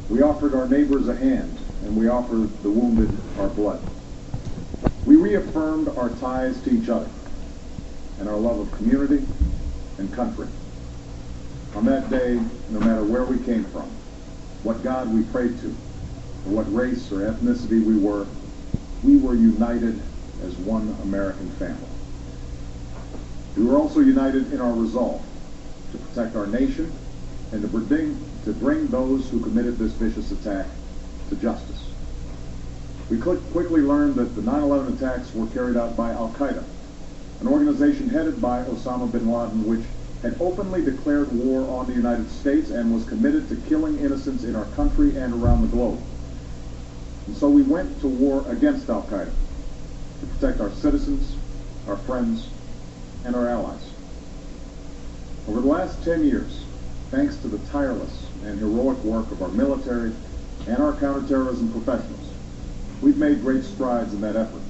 We offered our neighbors a hand, and we offered the wounded our blood. We reaffirmed our ties to each other and our love of community and country. On that day, no matter where we came from, what God we prayed to, or what race or ethnicity we were united as one American family. We were also united in our resolve to protect our nation and to bring those who committed this vicious attack to justice. We quickly learned that the 9/11 attacks were carried out by Al-Qaeda, an organization headed by Osama bin Laden, which had openly declared war on the United States and was committed to killing innocents in our country and around the globe. And so we went to war against Al-Qaeda to protect our citizens, our friends, and our allies. Over the last 10 years, thanks to the tireless and heroic work of our military and our counterterrorism professionals, we've made great strides in that effort.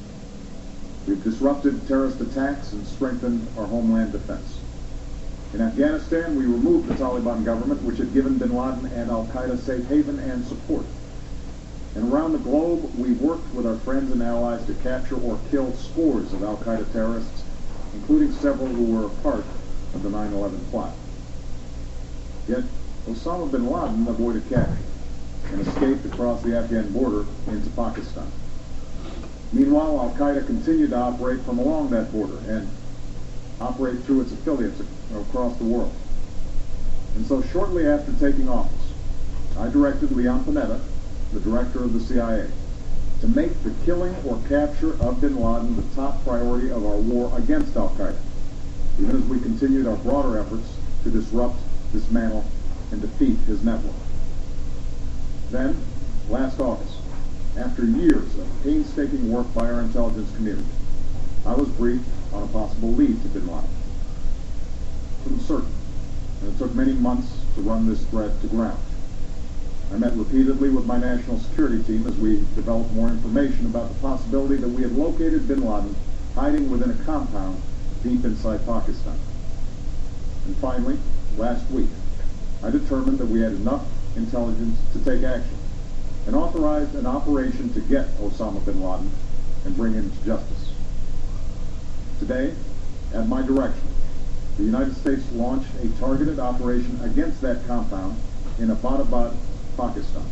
We've disrupted terrorist attacks and strengthened our homeland defense. In Afghanistan, we removed the Taliban government, which had given bin Laden and Al-Qaeda safe haven and support. And around the globe, we worked with our friends and allies to capture or kill scores of Al-Qaeda terrorists, including several who were a part of the 9/11 plot. Yet, Osama bin Laden avoided capture and escaped across the Afghan border into Pakistan. Meanwhile, Al-Qaeda continued to operate from along that border and operate through its affiliates across the world. And so shortly after taking office, I directed Leon Panetta, the director of the CIA, to make the killing or capture of bin Laden the top priority of our war against Al-Qaeda, even as we continued our broader efforts to disrupt, dismantle, and defeat his network. Then, last August, after years of painstaking work by our intelligence community, I was briefed on a possible lead to bin Laden. I wasn't certain, and it took many months to run this threat to ground. I met repeatedly with my national security team as we developed more information about the possibility that we had located bin Laden hiding within a compound deep inside Pakistan. And finally, last week, I determined that we had enough intelligence to take action and authorized an operation to get Osama bin Laden and bring him to justice. Today, at my direction, the United States launched a targeted operation against that compound in Abbottabad, Pakistan.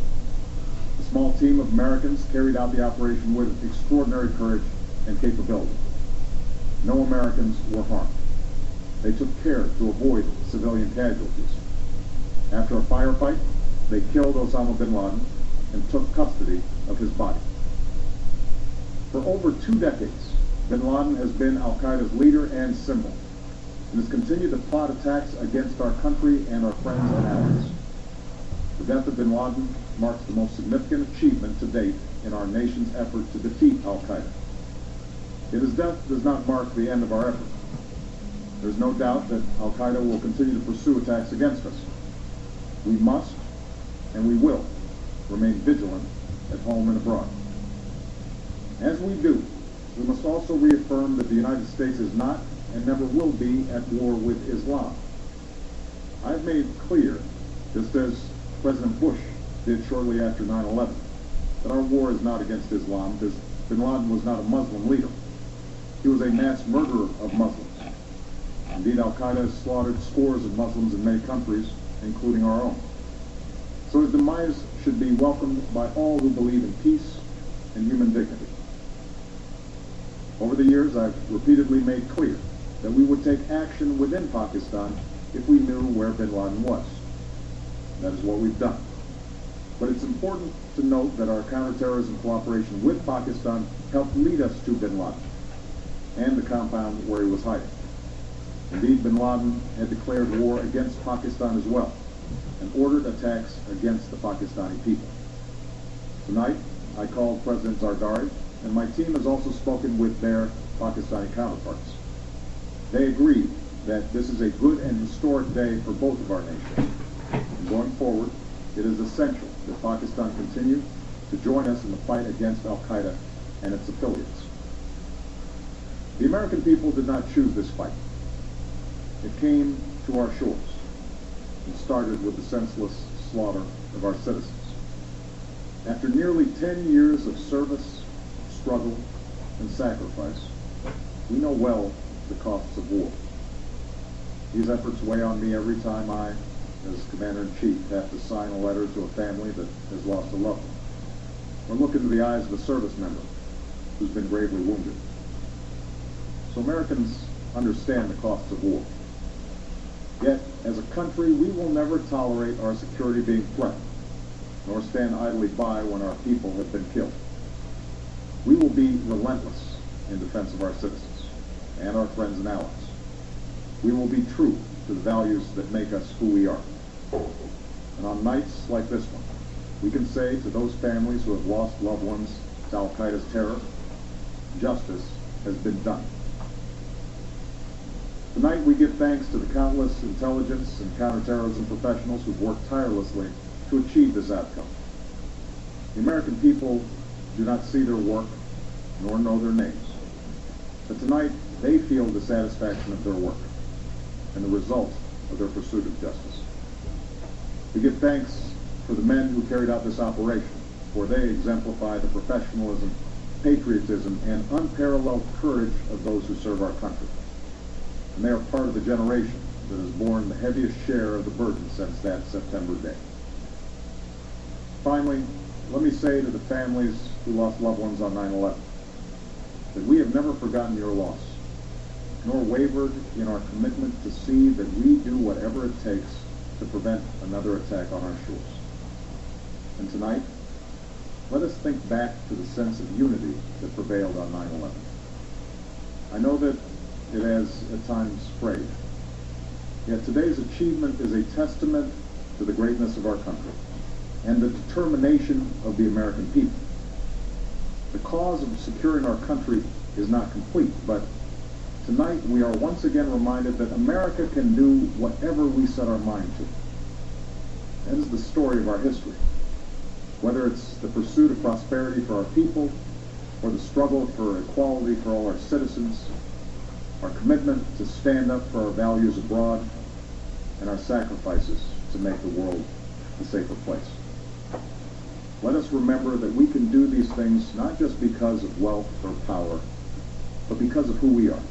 A small team of Americans carried out the operation with extraordinary courage and capability. No Americans were harmed. They took care to avoid civilian casualties. After a firefight, they killed Osama bin Laden and took custody of his body. For over 2 decades, bin Laden has been Al-Qaeda's leader and symbol, and has continued to plot attacks against our country and our friends and allies. The death of bin Laden marks the most significant achievement to date in our nation's effort to defeat Al-Qaeda. Yet his death does not mark the end of our effort. There's no doubt that Al-Qaeda will continue to pursue attacks against us. We must, and we will, remain vigilant at home and abroad. As we do, we must also reaffirm that the United States is not and never will be at war with Islam. I've made clear, just as President Bush did shortly after 9/11, that our war is not against Islam, because bin Laden was not a Muslim leader. He was a mass murderer of Muslims. Indeed, Al-Qaeda has slaughtered scores of Muslims in many countries, including our own. So his demise should be welcomed by all who believe in peace and human dignity. Over the years, I've repeatedly made clear that we would take action within Pakistan if we knew where bin Laden was. That is what we've done. But it's important to note that our counterterrorism cooperation with Pakistan helped lead us to bin Laden and the compound where he was hiding. Indeed, bin Laden had declared war against Pakistan as well and ordered attacks against the Pakistani people. Tonight, I called President Zardari, and my team has also spoken with their Pakistani counterparts. They agree that this is a good and historic day for both of our nations. And going forward, it is essential that Pakistan continue to join us in the fight against Al-Qaeda and its affiliates. The American people did not choose this fight. It came to our shores and started with the senseless slaughter of our citizens. After nearly 10 years of service, struggle, and sacrifice, we know well the costs of war. These efforts weigh on me every time I, as Commander-in-Chief, have to sign a letter to a family that has lost a loved one, or look into the eyes of a service member who's been gravely wounded. So Americans understand the costs of war. Yet, as a country, we will never tolerate our security being threatened, nor stand idly by when our people have been killed. We will be relentless in defense of our citizens and our friends and allies. We will be true to the values that make us who we are. And on nights like this one, we can say to those families who have lost loved ones to Al-Qaeda's terror, justice has been done. Tonight we give thanks to the countless intelligence and counterterrorism professionals who've worked tirelessly to achieve this outcome. The American people do not see their work nor know their names, but tonight they feel the satisfaction of their work and the result of their pursuit of justice. We give thanks for the men who carried out this operation, for they exemplify the professionalism, patriotism, and unparalleled courage of those who serve our country. And they are part of the generation that has borne the heaviest share of the burden since that September day. Finally, let me say to the families who lost loved ones on 9/11 that we have never forgotten your loss, nor wavered in our commitment to see that we do whatever it takes to prevent another attack on our shores. And tonight, let us think back to the sense of unity that prevailed on 9/11. I know that it has at times frayed, yet today's achievement is a testament to the greatness of our country and the determination of the American people. The cause of securing our country is not complete, but tonight we are once again reminded that America can do whatever we set our mind to. That is the story of our history. Whether it's the pursuit of prosperity for our people, or the struggle for equality for all our citizens, our commitment to stand up for our values abroad, and our sacrifices to make the world a safer place. Let us remember that we can do these things not just because of wealth or power, but because of who we are.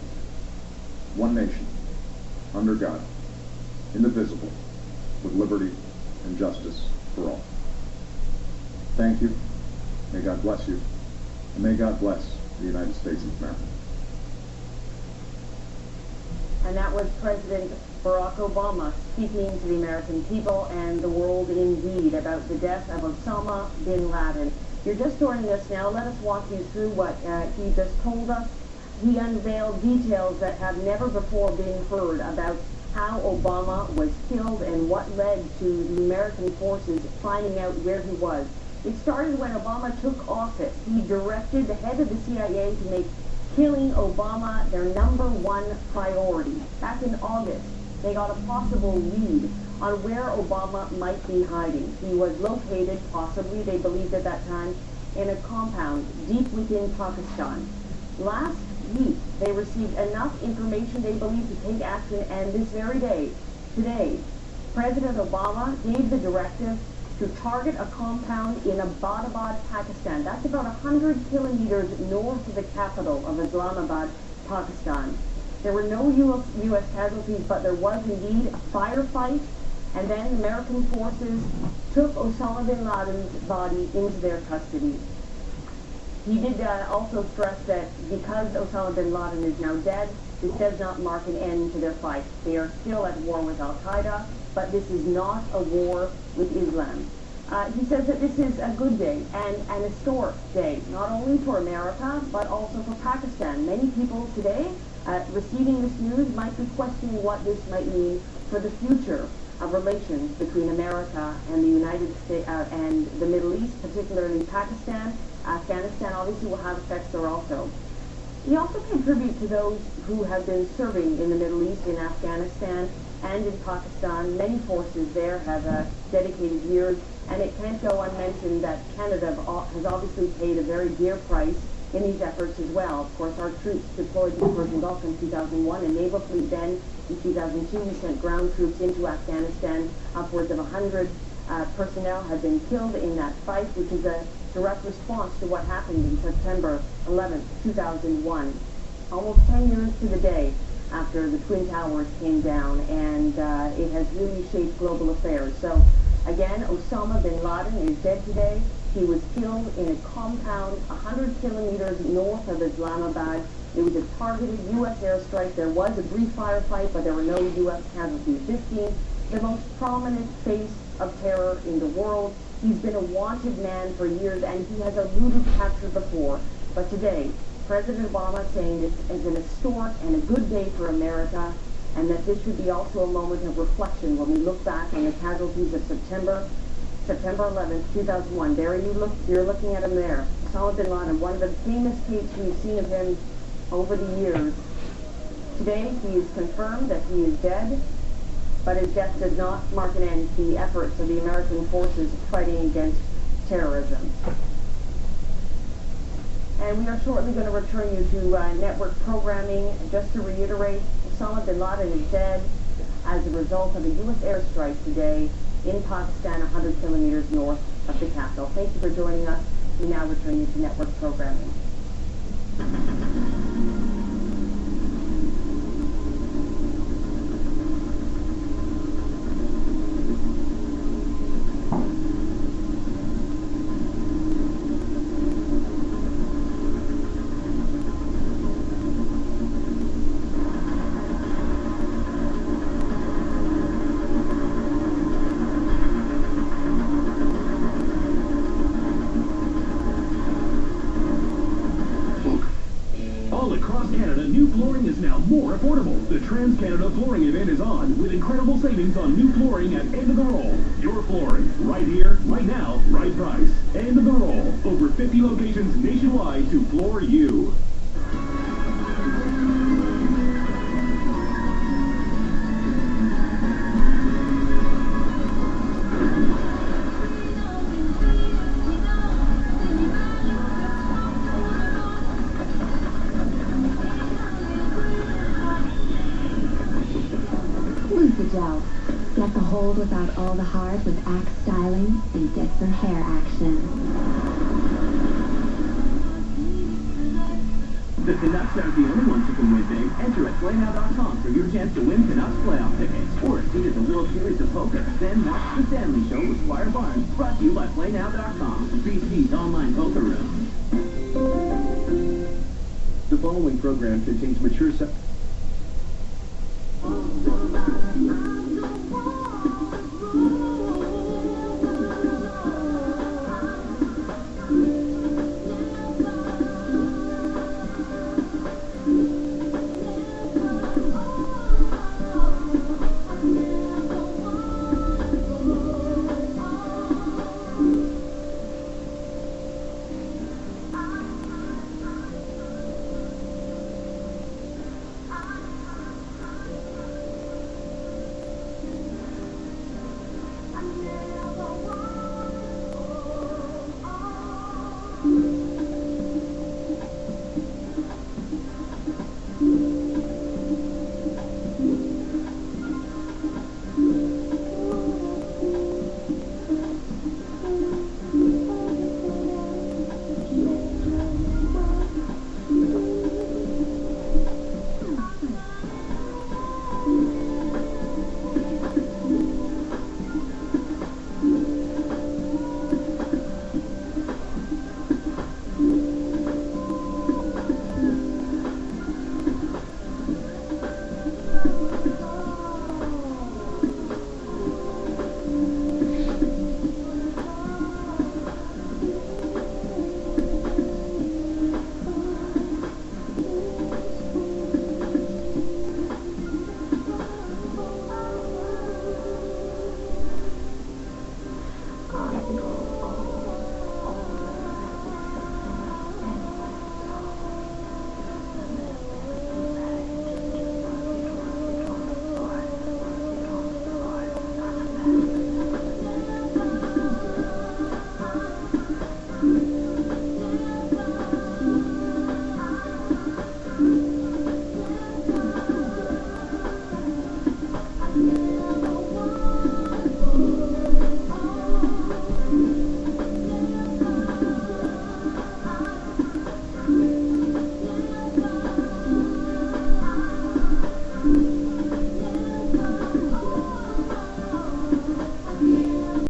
One nation, under God, indivisible, with liberty and justice for all. Thank you. May God bless you. And may God bless the United States of America. And that was President Barack Obama speaking to the American people and the world indeed about the death of Osama bin Laden. You're just joining us now. Let us walk you through what he just told us. He unveiled details that have never before been heard about how Obama was killed and what led to the American forces finding out where he was. It started when Obama took office. He directed the head of the CIA to make killing Obama their #1 priority. Back in August, they got a possible lead on where Obama might be hiding. He was located, possibly, they believed at that time, in a compound deep within Pakistan. Last week, they received enough information they believed to take action, and this very day, today, President Obama gave the directive to target a compound in Abbottabad, Pakistan. That's about 100 kilometers north of the capital of Islamabad, Pakistan. There were no U.S. casualties, but there was indeed a firefight, and then American forces took Osama bin Laden's body into their custody. He did also stress that because Osama bin Laden is now dead, this does not mark an end to their fight. They are still at war with Al-Qaeda, but this is not a war with Islam. He says that this is a good day and an historic day, not only for America, but also for Pakistan. Many people today receiving this news might be questioning what this might mean for the future of relations between America and the United States and the Middle East, particularly Pakistan. Afghanistan obviously will have effects there also. He also paid tribute to those who have been serving in the Middle East, in Afghanistan and in Pakistan. Many forces there have dedicated years, and it can't go unmentioned that Canada has obviously paid a very dear price in these efforts as well. Of course, our troops deployed to the Persian Gulf in 2001, and naval fleet then in 2002. We sent ground troops into Afghanistan, upwards of 100 personnel had been killed in that fight, which is a direct response to what happened in September 11, 2001. Almost 10 years to the day after the Twin Towers came down, and it has really shaped global affairs. So, again, Osama bin Laden is dead today. He was killed in a compound 100 kilometers north of Islamabad. It was a targeted U.S. airstrike. There was a brief firefight, but there were no U.S. casualties. This being the most prominent face of terror in the world. He's been a wanted man for years, and he has eluded capture before. But today, President Obama saying this is an historic and a good day for America, and that this should be also a moment of reflection when we look back on the casualties of September 11th, 2001. There you're looking at him there. Osama bin Laden, one of the famous tapes we've seen of him over the years. Today, he is confirmed that he is dead, but his death does not mark an end to the efforts of the American forces fighting against terrorism. And we are shortly going to return you to network programming. Just to reiterate, Osama bin Laden is dead as a result of a U.S. airstrike today in Pakistan, 100 kilometers north of the capital. Thank you for joining us. We now return you to network programming. More affordable. The Trans-Canada Flooring event is on with incredible savings on new flooring at End of the Roll. Your flooring, right here, right now, right price. End of the Roll. Over 50 locations nationwide to floor you. Gel. Get the hold without all the hard with Axe styling and get some hair action. The Canucks aren't the only ones who can win big. Enter at PlayNow.com for your chance to win Canucks playoff tickets. Or a seat at the World Series of Poker. Then watch The Stanley Show with Squire Barnes, brought to you by PlayNow.com, BC's online poker room. The following program contains mature